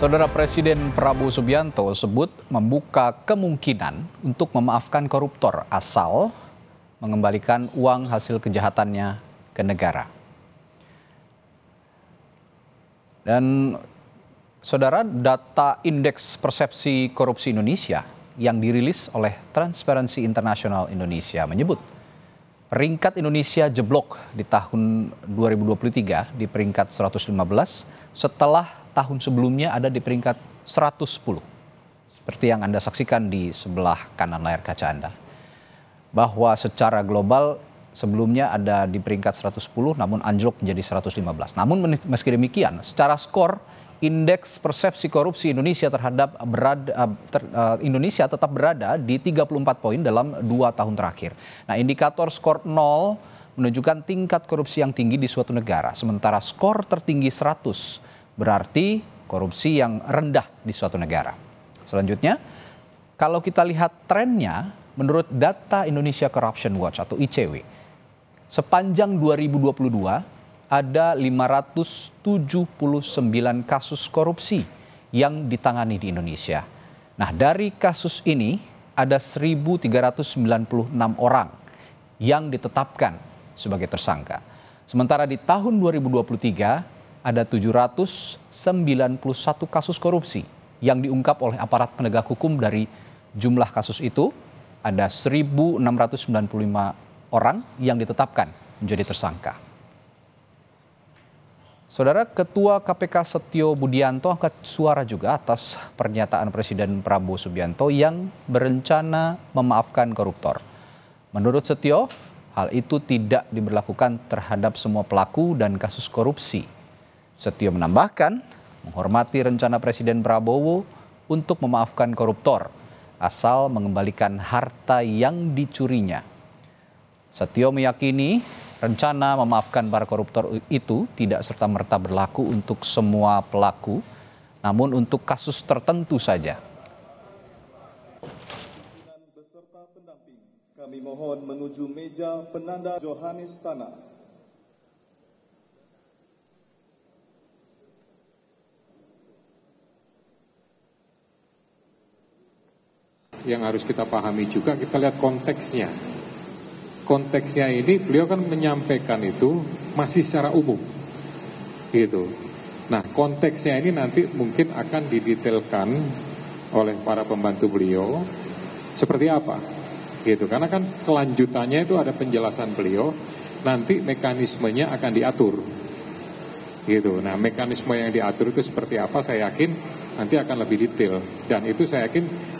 Saudara Presiden Prabowo Subianto sebut membuka kemungkinan untuk memaafkan koruptor asal mengembalikan uang hasil kejahatannya ke negara. Dan saudara, data Indeks Persepsi Korupsi Indonesia yang dirilis oleh Transparency International Indonesia menyebut peringkat Indonesia jeblok di tahun 2023 di peringkat 115 setelah tahun sebelumnya ada di peringkat 110. Seperti yang Anda saksikan di sebelah kanan layar kaca Anda. Bahwa secara global sebelumnya ada di peringkat 110 namun anjlok menjadi 115. Namun meski demikian, secara skor Indeks Persepsi Korupsi Indonesia Indonesia tetap berada di 34 poin dalam 2 tahun terakhir. Nah, indikator skor 0 menunjukkan tingkat korupsi yang tinggi di suatu negara, sementara skor tertinggi 100 berarti korupsi yang rendah di suatu negara. Selanjutnya, kalau kita lihat trennya, menurut data Indonesia Corruption Watch atau ICW, sepanjang 2022 ada 579 kasus korupsi yang ditangani di Indonesia. Nah, dari kasus ini ada 1.396 orang yang ditetapkan sebagai tersangka. Sementara di tahun 2023 ada 791 kasus korupsi yang diungkap oleh aparat penegak hukum. Dari jumlah kasus itu ada 1.695 orang yang ditetapkan menjadi tersangka. Saudara, Ketua KPK Setio Budianto angkat suara juga atas pernyataan Presiden Prabowo Subianto yang berencana memaafkan koruptor. Menurut Setio, hal itu tidak diberlakukan terhadap semua pelaku dan kasus korupsi. Setio menambahkan menghormati rencana Presiden Prabowo untuk memaafkan koruptor asal mengembalikan harta yang dicurinya. Setio meyakini rencana memaafkan para koruptor itu tidak serta-merta berlaku untuk semua pelaku, namun untuk kasus tertentu saja. Beserta pendamping, kami mohon menuju meja penanda Johannes Tanah. Yang harus kita pahami juga, kita lihat konteksnya. Konteksnya ini beliau kan menyampaikan itu masih secara umum, gitu. Nah, konteksnya ini nanti mungkin akan didetailkan oleh para pembantu beliau seperti apa, gitu. Karena kan kelanjutannya itu ada penjelasan beliau, nanti mekanismenya akan diatur, gitu. Nah, mekanisme yang diatur itu seperti apa? Saya yakin nanti akan lebih detail, dan itu saya yakin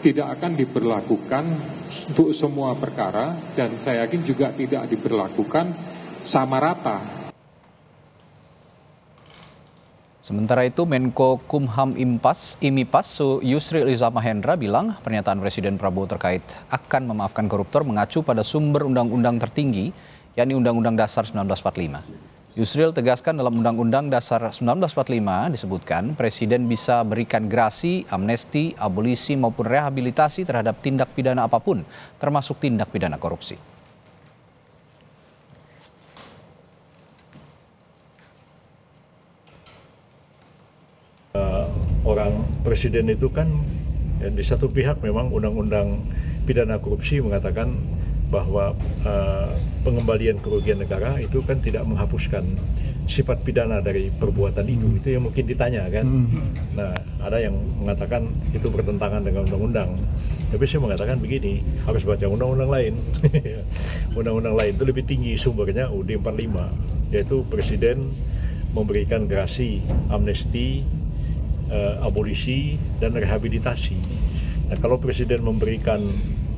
tidak akan diberlakukan untuk semua perkara, dan saya yakin juga tidak diberlakukan sama rata. Sementara itu, Menko Kumham Imipas Yusril Iza Mahendra bilang pernyataan Presiden Prabowo terkait akan memaafkan koruptor mengacu pada sumber undang-undang tertinggi, yakni Undang-Undang Dasar 1945. Yusril tegaskan dalam Undang-Undang Dasar 1945 disebutkan Presiden bisa berikan grasi, amnesti, abolisi maupun rehabilitasi terhadap tindak pidana apapun, termasuk tindak pidana korupsi. Orang presiden itu kan di satu pihak memang undang-undang pidana korupsi mengatakan bahwa pengembalian kerugian negara itu kan tidak menghapuskan sifat pidana dari perbuatan itu yang mungkin ditanya kan. Nah, ada yang mengatakan itu bertentangan dengan undang-undang. Tapi saya mengatakan begini, harus baca undang-undang lain. Undang-undang lain itu lebih tinggi sumbernya, UUD 45, yaitu Presiden memberikan grasi, amnesti, abolisi, dan rehabilitasi. Nah, kalau Presiden memberikan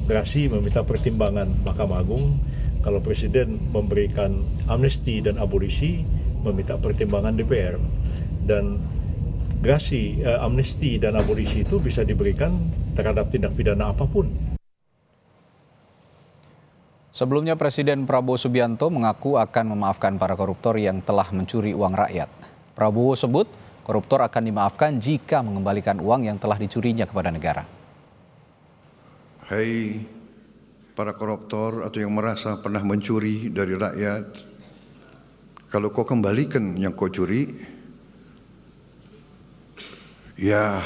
grasi, meminta pertimbangan Mahkamah Agung. Kalau Presiden memberikan amnesti dan abolisi, meminta pertimbangan DPR. Dan grasi, amnesti dan abolisi itu bisa diberikan terhadap tindak pidana apapun. Sebelumnya Presiden Prabowo Subianto mengaku akan memaafkan para koruptor yang telah mencuri uang rakyat. Prabowo sebut koruptor akan dimaafkan jika mengembalikan uang yang telah dicurinya kepada negara. Hai para koruptor atau yang merasa pernah mencuri dari rakyat, kalau kau kembalikan yang kau curi, ya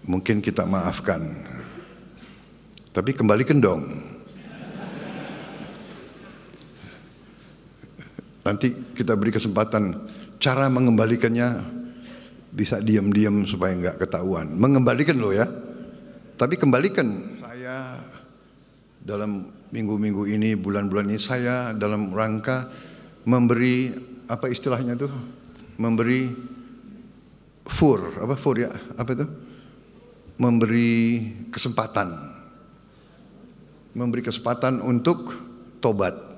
mungkin kita maafkan. Tapi kembalikan dong. Nanti kita beri kesempatan, cara mengembalikannya bisa diam-diam supaya nggak ketahuan. Mengembalikan loh ya. Tapi kembalikan. Saya dalam minggu-minggu ini, bulan-bulan ini, saya dalam rangka memberi, apa istilahnya itu? Memberi memberi kesempatan. Memberi kesempatan untuk tobat.